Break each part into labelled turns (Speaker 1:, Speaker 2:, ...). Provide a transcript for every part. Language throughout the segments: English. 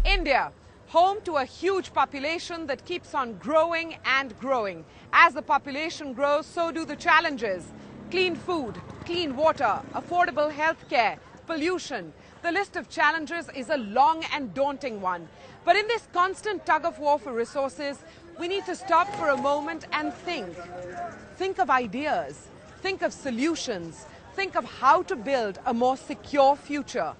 Speaker 1: India, home to a huge population that keeps on growing and growing. As the population grows, so do the challenges. Clean food, clean water, affordable healthcare, pollution. The list of challenges is a long and daunting one. But in this constant tug of war for resources, we need to stop for a moment and think. Think of ideas, think of solutions, think of how to build a more secure future.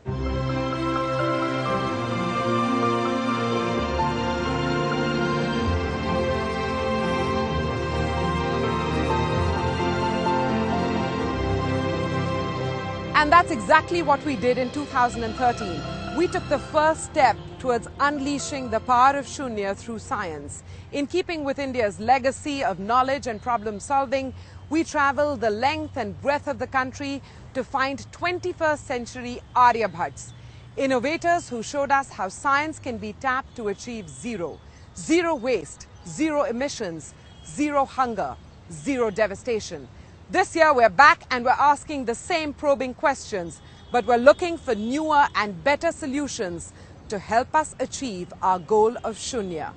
Speaker 1: And that's exactly what we did in 2013. We took the first step towards unleashing the power of Shunya through science. In keeping with India's legacy of knowledge and problem solving, we traveled the length and breadth of the country to find 21st century Aryabhats, innovators who showed us how science can be tapped to achieve zero. Zero waste, zero emissions, zero hunger, zero devastation. This year we're back and we're asking the same probing questions, but we're looking for newer and better solutions to help us achieve our goal of Shunya.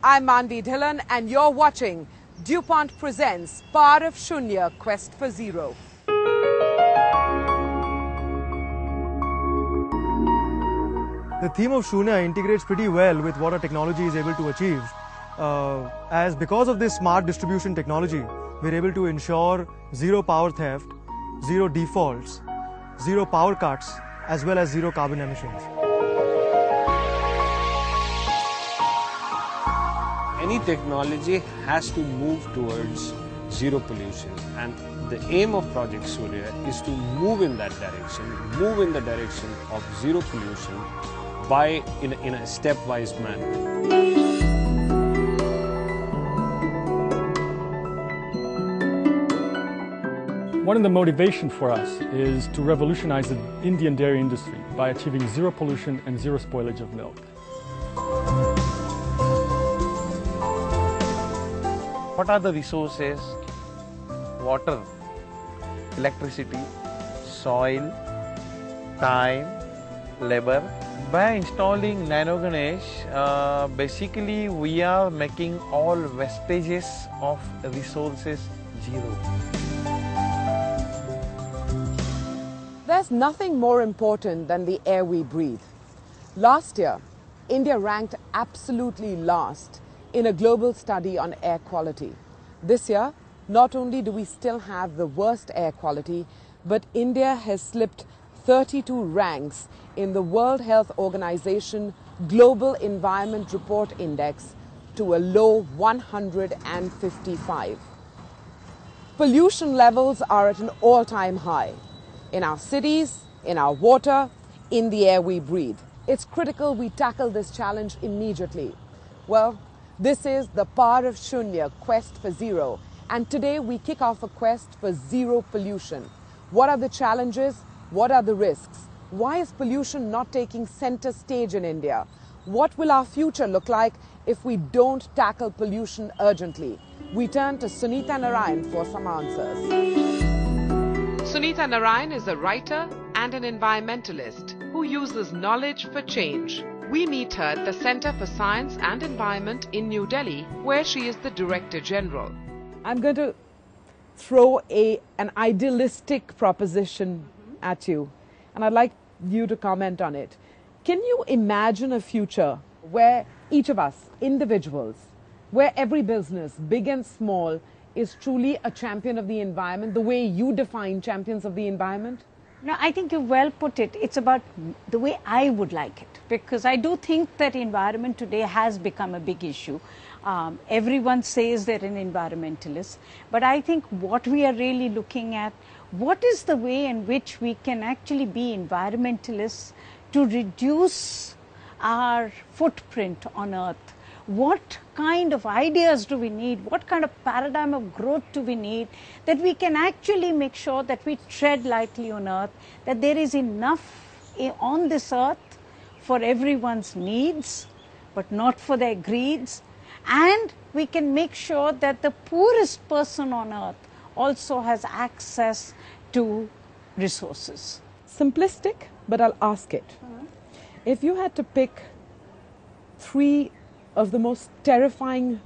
Speaker 1: I'm Manvi Dhillon and you're watching DuPont Presents Power of Shunya Quest for Zero.
Speaker 2: The theme of Shunya integrates pretty well with what our technology is able to achieve. As because of this smart distribution technology, we're able to ensure zero power theft, zero defaults, zero power cuts, as well as zero carbon emissions.
Speaker 3: Any technology has to move towards zero pollution, and the aim of Project Surya is to move in that direction, move in the direction of zero pollution in a stepwise manner.
Speaker 4: One of the motivations for us is to revolutionize the Indian dairy industry by achieving zero pollution and zero spoilage of milk.
Speaker 5: What are the resources? Water, electricity, soil, time, labor. By installing Nano Ganesh, basically we are making all wastages of resources zero.
Speaker 1: There's nothing more important than the air we breathe. Last year, India ranked absolutely last in a global study on air quality. This year, not only do we still have the worst air quality, but India has slipped 32 ranks in the World Health Organization Global Environment Report Index to a low 155. Pollution levels are at an all-time high. In our cities, in our water, in the air we breathe. It's critical we tackle this challenge immediately. Well, this is the Power of Shunya Quest for Zero, and today we kick off a quest for zero pollution. What are the challenges? What are the risks? Why is pollution not taking center stage in India? What will our future look like if we don't tackle pollution urgently? We turn to Sunita Narayan for some answers. Sunita Narayan is a writer and an environmentalist who uses knowledge for change. We meet her at the Center for Science and Environment in New Delhi, where she is the Director General. I'm going to throw an idealistic proposition at you, and I'd like you to comment on it. Can you imagine a future where each of us, individuals, where every business, big and small, is truly a champion of the environment, the way you define champions of the environment?
Speaker 6: No, I think you well put it. It's about the way I would like it, because I do think that environment today has become a big issue. Everyone says they're an environmentalist, but I think what we are really looking at, what is the way in which we can actually be environmentalists to reduce our footprint on Earth? What kind of ideas do we need? What kind of paradigm of growth do we need that we can actually make sure that we tread lightly on Earth, that there is enough on this Earth for everyone's needs, but not for their greeds, and we can make sure that the poorest person on Earth also has access to resources.
Speaker 1: Simplistic, but I'll ask it. If you had to pick 3 of the most terrifying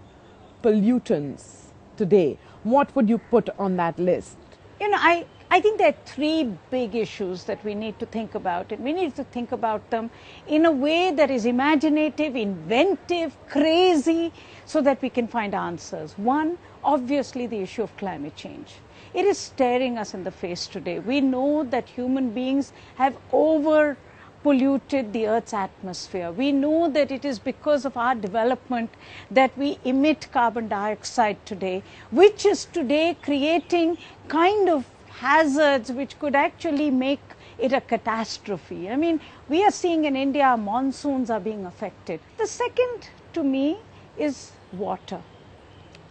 Speaker 1: pollutants today, what would you put on that list?
Speaker 6: You know, I think there are 3 big issues that we need to think about, and we need to think about them in a way that is imaginative, inventive, crazy, so that we can find answers. One, obviously the issue of climate change. It is staring us in the face today. We know that human beings have polluted the Earth's atmosphere. We know that it is because of our development that we emit carbon dioxide today, which is today creating kind of hazards which could actually make it a catastrophe. I mean, we are seeing in India monsoons are being affected. The second to me is water.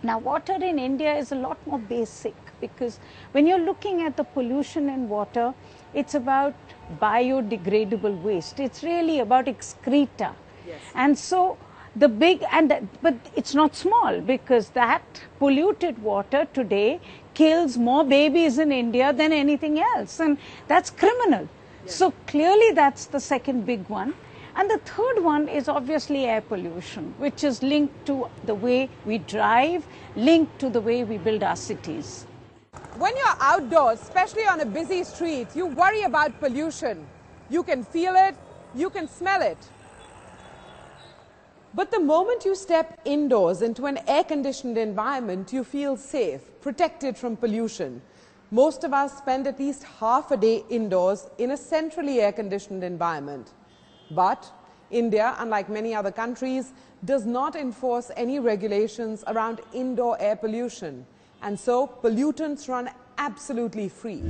Speaker 6: Now, water in India is a lot more basic, because when you're looking at the pollution in water, it's about biodegradable waste. It's really about excreta.
Speaker 1: Yes.
Speaker 6: And so but it's not small, because that polluted water today kills more babies in India than anything else, and that's criminal. Yes. So clearly that's the second big one. And the third one is obviously air pollution, which is linked to the way we drive, linked to the way we build our cities.
Speaker 1: When you're outdoors, especially on a busy street, you worry about pollution. You can feel it, you can smell it. But the moment you step indoors into an air-conditioned environment, you feel safe, protected from pollution. Most of us spend at least half a day indoors in a centrally air-conditioned environment. But India, unlike many other countries, does not enforce any regulations around indoor air pollution. And so pollutants run absolutely free.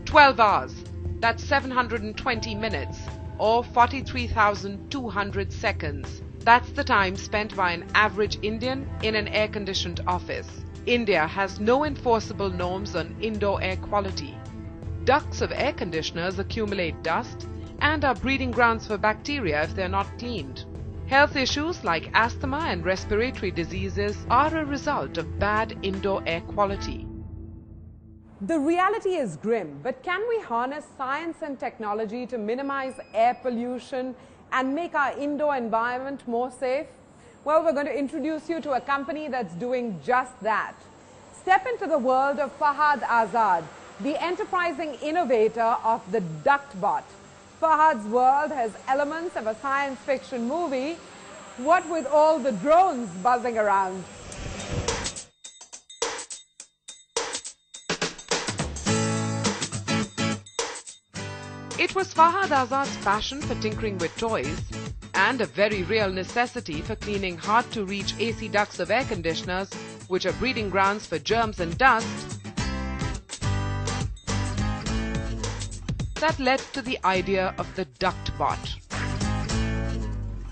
Speaker 1: "12 hours, that's 720 minutes, or 43,200 seconds. That's the time spent by an average Indian in an air-conditioned office. India has no enforceable norms on indoor air quality. Ducts of air conditioners accumulate dust and are breeding grounds for bacteria if they're not cleaned. Health issues like asthma and respiratory diseases are a result of bad indoor air quality." The reality is grim, but can we harness science and technology to minimize air pollution and make our indoor environment more safe? Well, we're going to introduce you to a company that's doing just that. Step into the world of Fahad Azad, the enterprising innovator of the DuctBot. Fahad's world has elements of a science fiction movie, what with all the drones buzzing around. It was Fahad Azad's passion for tinkering with toys and a very real necessity for cleaning hard-to-reach AC ducts of air conditioners, which are breeding grounds for germs and dust, that led to the idea of the DuctBot.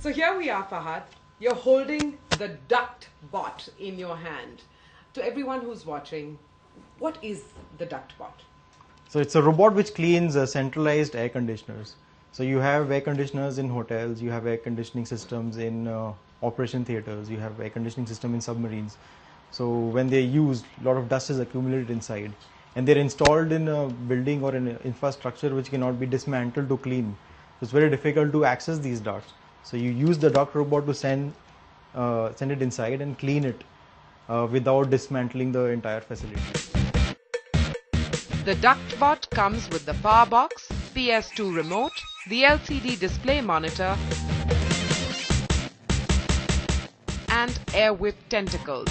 Speaker 1: So here we are, Fahad. You're holding the DuctBot in your hand. To everyone who's watching, what is the DuctBot?
Speaker 2: So it's a robot which cleans centralized air conditioners. So you have air conditioners in hotels, you have air conditioning systems in operation theaters, you have air conditioning system in submarines. So when they're used, a lot of dust is accumulated inside, and they're installed in a building or an infrastructure which cannot be dismantled to clean. So it's very difficult to access these ducts. So you use the duct robot to send it inside and clean it without dismantling the entire facility. The DuctBot comes with the power box, PS2 remote, the LCD display monitor, and air whip tentacles.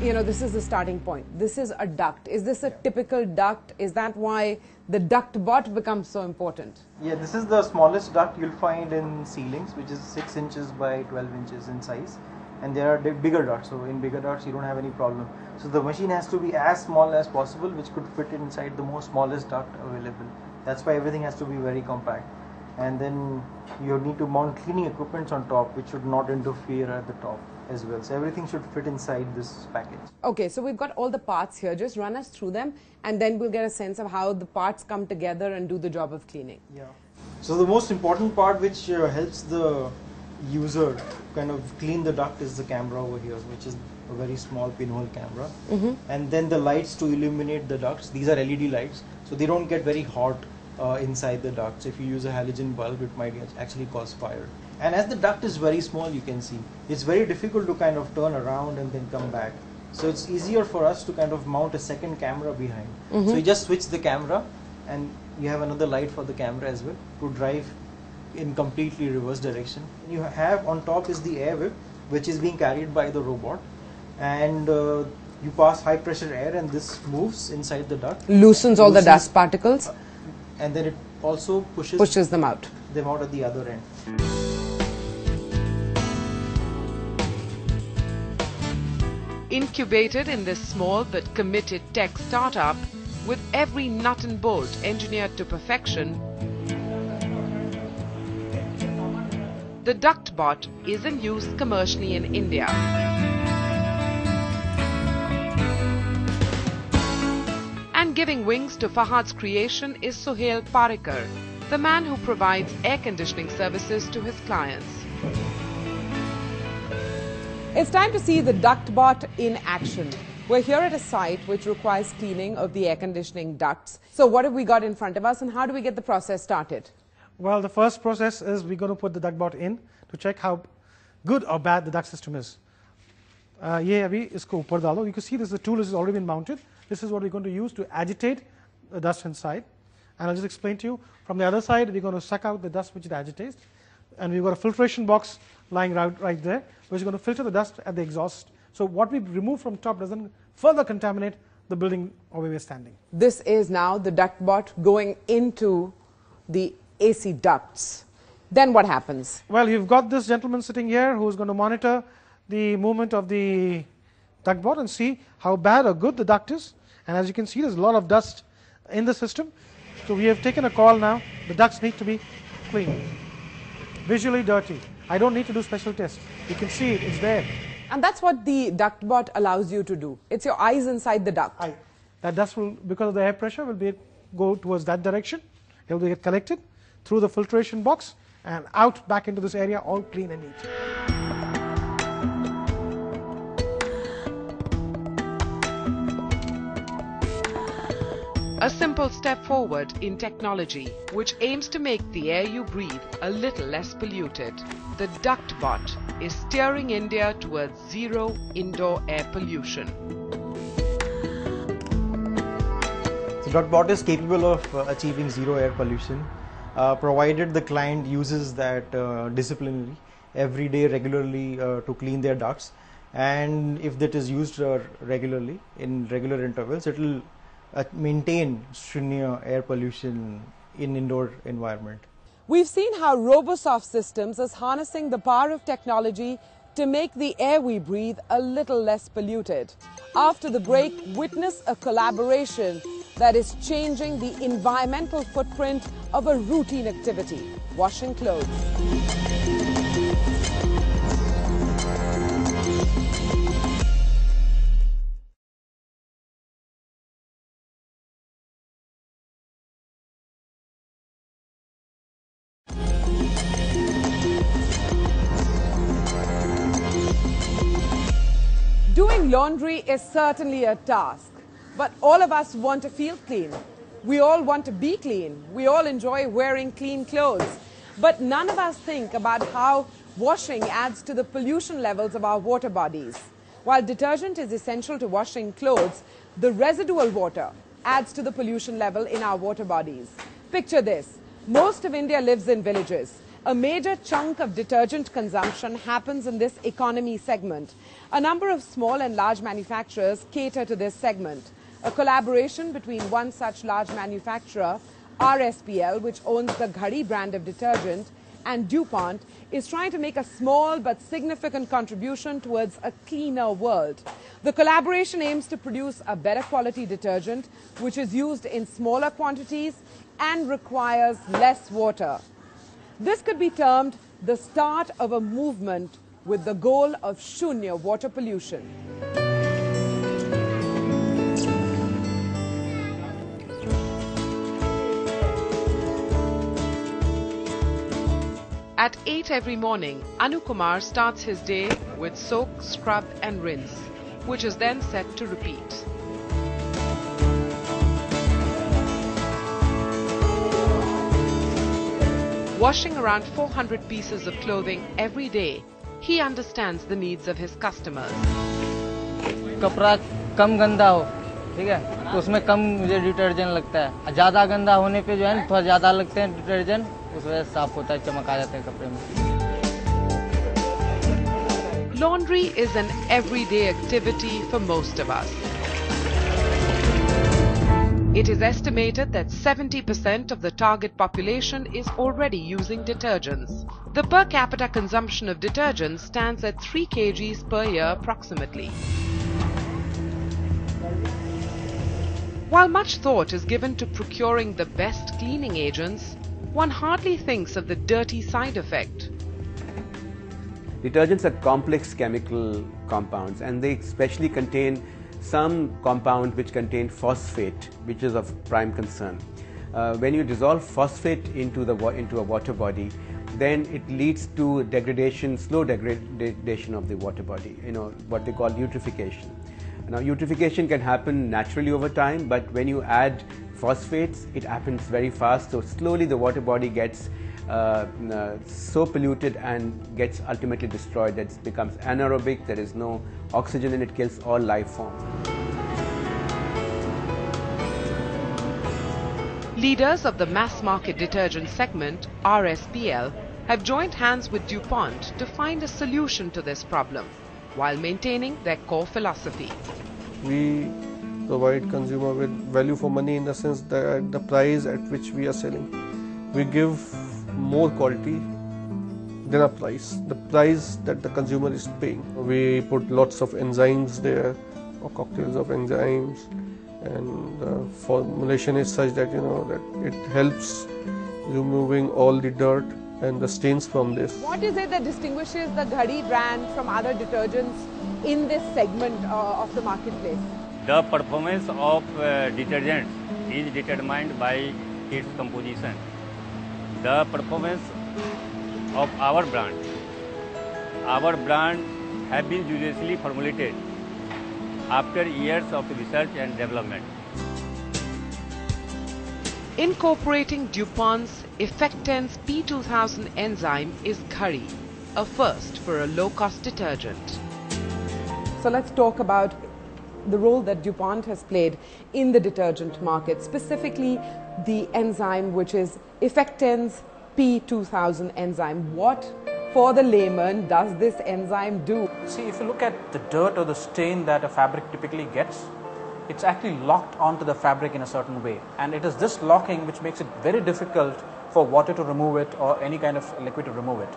Speaker 2: You know, this is the starting point. This is a duct. Is this a typical duct? Is that why the DuctBot becomes so important?
Speaker 7: Yeah, this is the smallest duct you'll find in ceilings, which is 6 inches by 12 inches in size. and there are bigger ducts. So in bigger ducts you don't have any problem. So the machine has to be as small as possible, which could fit inside the most smallest duct available. That's why everything has to be very compact. And then you need to mount cleaning equipment on top, which should not interfere at the top as well. So everything should fit inside this package.
Speaker 1: Okay, so we've got all the parts here. Just run us through them and then we'll get a sense of how the parts come together and do the job of cleaning.
Speaker 7: Yeah. So the most important part which helps the user kind of clean the duct is the camera over here, which is a very small pinhole camera. And then the lights to illuminate the ducts. These are LED lights, so they don't get very hot inside the ducts. If you use a halogen bulb, it might actually cause fire. And as the duct is very small, you can see, it's very difficult to kind of turn around and then come back. So it's easier for us to kind of mount a second camera behind. So you just switch the camera and you have another light for the camera as well to drive in completely reverse direction. You have on top is the air whip, which is being carried by the robot, and you pass high pressure air and this moves inside the duct.
Speaker 1: Loosens all the dust particles.
Speaker 7: And then it also pushes
Speaker 1: them out
Speaker 7: at the other end.
Speaker 1: Incubated in this small but committed tech startup, with every nut and bolt engineered to perfection, the DuctBot is in use commercially in India. And giving wings to Fahad's creation is Suhail Parikar, the man who provides air conditioning services to his clients. It's time to see the DuctBot in action. We're here at a site which requires cleaning of the air conditioning ducts. So what have we got in front of us and how do we get the process started?
Speaker 8: Well, the first process is we're going to put the DuctBot in to check how good or bad the duct system is. You can see this, the tool has already been mounted. This is what we're going to use to agitate the dust inside. And I'll just explain to you. From the other side, we're going to suck out the dust which it agitates. And we've got a filtration box lying right there, which is going to filter the dust at the exhaust. So what we remove from top doesn't further contaminate the building or where we're standing.
Speaker 1: This is now the DuctBot going into the AC ducts. Then what happens?
Speaker 8: Well, you've got this gentleman sitting here who's going to monitor the movement of the DuctBot and see how bad or good the duct is. And as you can see, there's a lot of dust in the system. So we have taken a call now. The ducts need to be clean, visually dirty. I don't need to do special tests. You can see it, it's there.
Speaker 1: And that's what the DuctBot allows you to do. It's your eyes inside the duct.
Speaker 8: That dust will, because of the air pressure, will go towards that direction. It will get collected through the filtration box and out back into this area, all clean and neat.
Speaker 1: A simple step forward in technology, which aims to make the air you breathe a little less polluted. The DuctBot is steering India towards zero indoor air pollution.
Speaker 7: So DuctBot is capable of achieving zero air pollution, provided the client uses that disciplinary every day regularly to clean their ducts, and if that is used regularly in regular intervals, it will maintain Shunya air pollution in indoor environment.
Speaker 1: We've seen how RoboSoft Systems is harnessing the power of technology to make the air we breathe a little less polluted. After the break, witness a collaboration that is changing the environmental footprint of a routine activity, washing clothes. Doing laundry is certainly a task, but all of us want to feel clean. We all want to be clean. We all enjoy wearing clean clothes, but none of us think about how washing adds to the pollution levels of our water bodies. While detergent is essential to washing clothes, the residual water adds to the pollution level in our water bodies. Picture this. Most of India lives in villages. A major chunk of detergent consumption happens in this economy segment. A number of small and large manufacturers cater to this segment. A collaboration between one such large manufacturer, RSPL, which owns the Ghari brand of detergent, and DuPont is trying to make a small but significant contribution towards a cleaner world. The collaboration aims to produce a better quality detergent which is used in smaller quantities and requires less water. This could be termed the start of a movement with the goal of Shunya water pollution. At 8 every morning, Anukumar starts his day with soak, scrub and rinse, which is then set to repeat. Washing around 400 pieces of clothing every day, he understands the needs of his customers.
Speaker 9: कपड़ा कम गंदा हो, ठीक है, तो उसमें कम मुझे detergent लगता है. ज़्यादा गंदा होने पे जो है थोड़ा ज़्यादा लगते हैं डिटर्जेंट, उस वजह से साफ होता है, चमक आ जाते हैं कपड़े में.
Speaker 1: Laundry is an everyday activity for most of us. It is estimated that 70% of the target population is already using detergents. The per capita consumption of detergents stands at 3 kgs per year approximately. While much thought is given to procuring the best cleaning agents, one hardly thinks of the dirty side effect.
Speaker 10: Detergents are complex chemical compounds, and they especially contain some compound which contain phosphate, which is of prime concern. When you dissolve phosphate into a water body, then it leads to degradation, slow degradation of the water body, what they call eutrophication. Now, eutrophication can happen naturally over time, but when you add phosphates, it happens very fast. So slowly the water body gets so polluted and gets ultimately destroyed that it becomes anaerobic. There is no oxygen and it kills all life forms.
Speaker 1: Leaders of the mass market detergent segment, RSPL, have joined hands with DuPont to find a solution to this problem while maintaining their core philosophy.
Speaker 11: We provide consumer with value for money in the sense that the price at which we are selling, we give more quality than a price, the price that the consumer is paying. We put lots of enzymes there, or cocktails of enzymes, and the formulation is such that that it helps removing all the dirt and the stains from this.
Speaker 1: What is it that distinguishes the Ghari brand from other detergents in this segment of the marketplace?
Speaker 12: The performance of detergents is determined by its composition. The performance of our brand have been judiciously formulated after years of research and development.
Speaker 1: Incorporating DuPont's Effectense P2000 enzyme is Ghari, a first for a low-cost detergent. So let's talk about the role that DuPont has played in the detergent market, specifically the enzyme which is Effectense P2000 enzyme. What, for the layman, does this enzyme do?
Speaker 13: See, if you look at the dirt or the stain that a fabric typically gets, it's actually locked onto the fabric in a certain way, and it is this locking which makes it very difficult for water to remove it or any kind of liquid to remove it.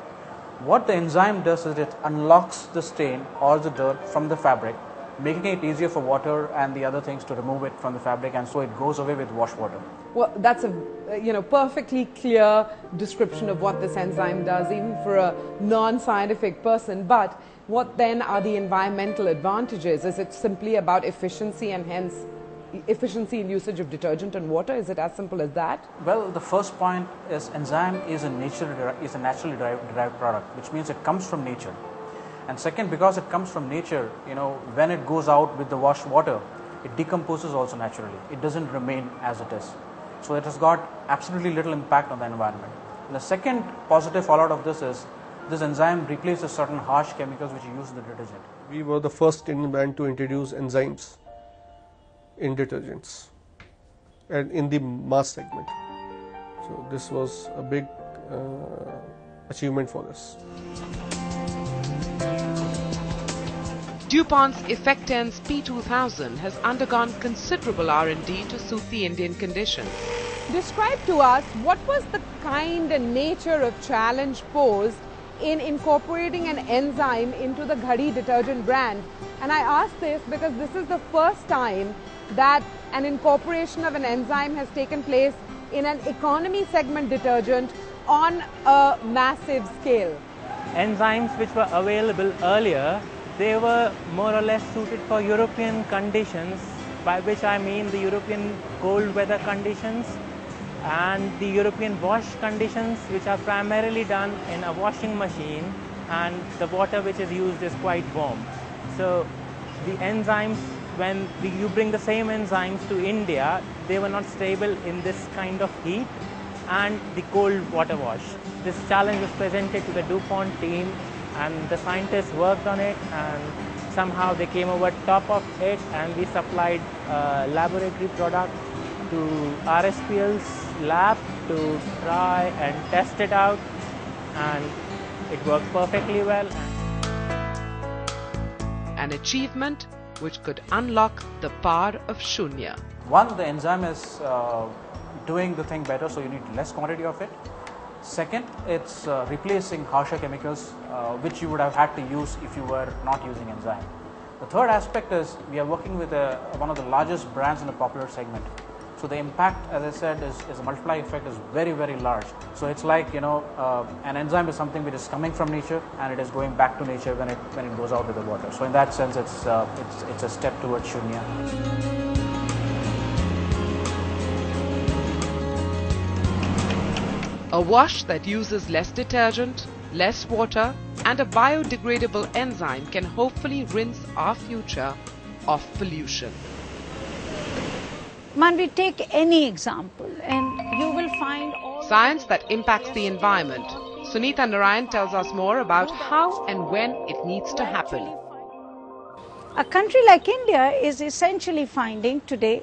Speaker 13: What the enzyme does is it unlocks the stain or the dirt from the fabric, making it easier for water and the other things to remove it from the fabric, and so it goes away with wash water.
Speaker 1: Well, that's a perfectly clear description of what this enzyme does, even for a non-scientific person. But what then are the environmental advantages? Is it simply about efficiency and hence efficiency in usage of detergent and water? Is it as simple as that?
Speaker 13: Well, the first point is enzyme is a naturally derived product, which means it comes from nature. And second, because it comes from nature, when it goes out with the wash water, it decomposes also naturally. It doesn't remain as it is. So it has got absolutely little impact on the environment. And the second positive fallout of this is this enzyme replaces certain harsh chemicals which you use in the detergent.
Speaker 11: We were the first Indian brand to introduce enzymes in detergents and in the mass segment. So this was a big achievement for us.
Speaker 1: DuPont's Effectense P2000 has undergone considerable R&D to suit the Indian conditions. describe to us what was the kind and nature of challenge posed in incorporating an enzyme into the Ghari detergent brand. And I ask this because this is the first time that an incorporation of an enzyme has taken place in an economy segment detergent on a massive scale.
Speaker 14: Enzymes which were available earlier, they were more or less suited for European conditions, by which I mean the European cold weather conditions and the European wash conditions, which are primarily done in a washing machine, and the water which is used is quite warm. So the enzymes, when you bring the same enzymes to India, they were not stable in this kind of heat and the cold water wash. This challenge was presented to the DuPont team, and the scientists worked on it, and somehow they came over top of it, and we supplied a laboratory product to RSPL's lab to try and test it out, and it worked perfectly well.
Speaker 1: An achievement which could unlock the power of Shunya.
Speaker 13: One, the enzyme is doing the thing better, so you need less quantity of it. Second, it's replacing harsher chemicals which you would have had to use if you were not using enzyme. The third aspect is we are working with one of the largest brands in the popular segment. So the impact, as I said, is a multiply effect is very, very large. So it's like, you know, an enzyme is something which is coming from nature and it is going back to nature when it goes out with the water. So in that sense, it's a step towards Shunya.
Speaker 1: A wash that uses less detergent, less water, and a biodegradable enzyme can hopefully rinse our future of pollution.
Speaker 6: Manvi, take any example and you will find all
Speaker 1: science that impacts the environment. Sunita Narayan tells us more about how and when it needs to happen.
Speaker 6: A country like India is essentially finding today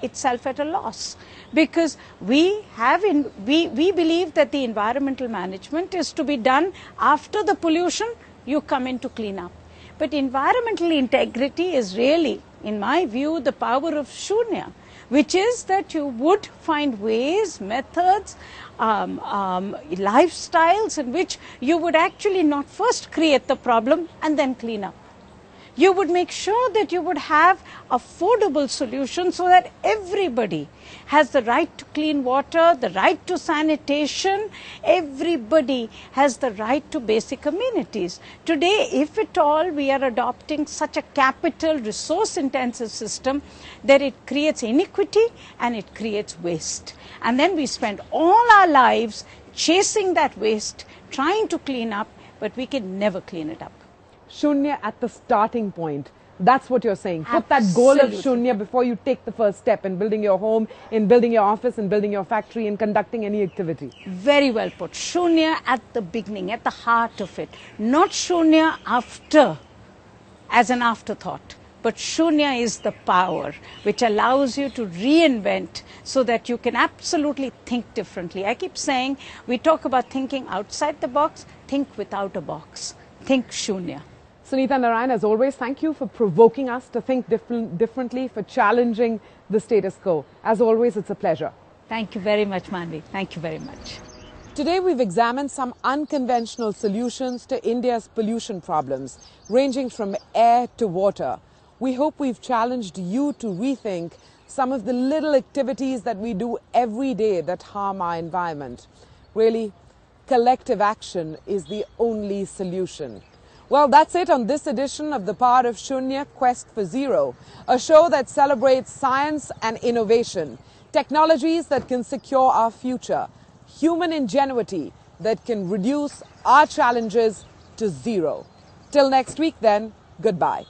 Speaker 6: itself at a loss, because we believe that the environmental management is to be done after the pollution, you come in to clean up. But environmental integrity is really, in my view, the power of Shunya, which is that you would find ways, methods, lifestyles in which you would actually not first create the problem and then clean up. You would make sure that you would have affordable solutions so that everybody has the right to clean water, the right to sanitation, everybody has the right to basic amenities. Today, if at all we are adopting such a capital resource intensive system, that it creates inequity and it creates waste. And then we spend all our lives chasing that waste, trying to clean up, but we can never clean it up.
Speaker 1: Shunya at the starting point. That's what you're saying. Put that goal of Shunya before you take the first step in building your home, in building your office, in building your factory, in conducting any activity.
Speaker 6: Very well put. Shunya at the beginning, at the heart of it. Not Shunya after, as an afterthought. But Shunya is the power which allows you to reinvent so that you can absolutely think differently. I keep saying, we talk about thinking outside the box, think without a box. Think Shunya.
Speaker 1: Sunita Narayan, as always, thank you for provoking us to think differently, for challenging the status quo. As always, it's a pleasure.
Speaker 6: Thank you very much, Manvi. Thank you very much.
Speaker 1: Today, we've examined some unconventional solutions to India's pollution problems, ranging from air to water. We hope we've challenged you to rethink some of the little activities that we do every day that harm our environment. Really, collective action is the only solution. Well, that's it on this edition of The Power of Shunya, Quest for Zero, a show that celebrates science and innovation, technologies that can secure our future, human ingenuity that can reduce our challenges to zero. Till next week then, goodbye.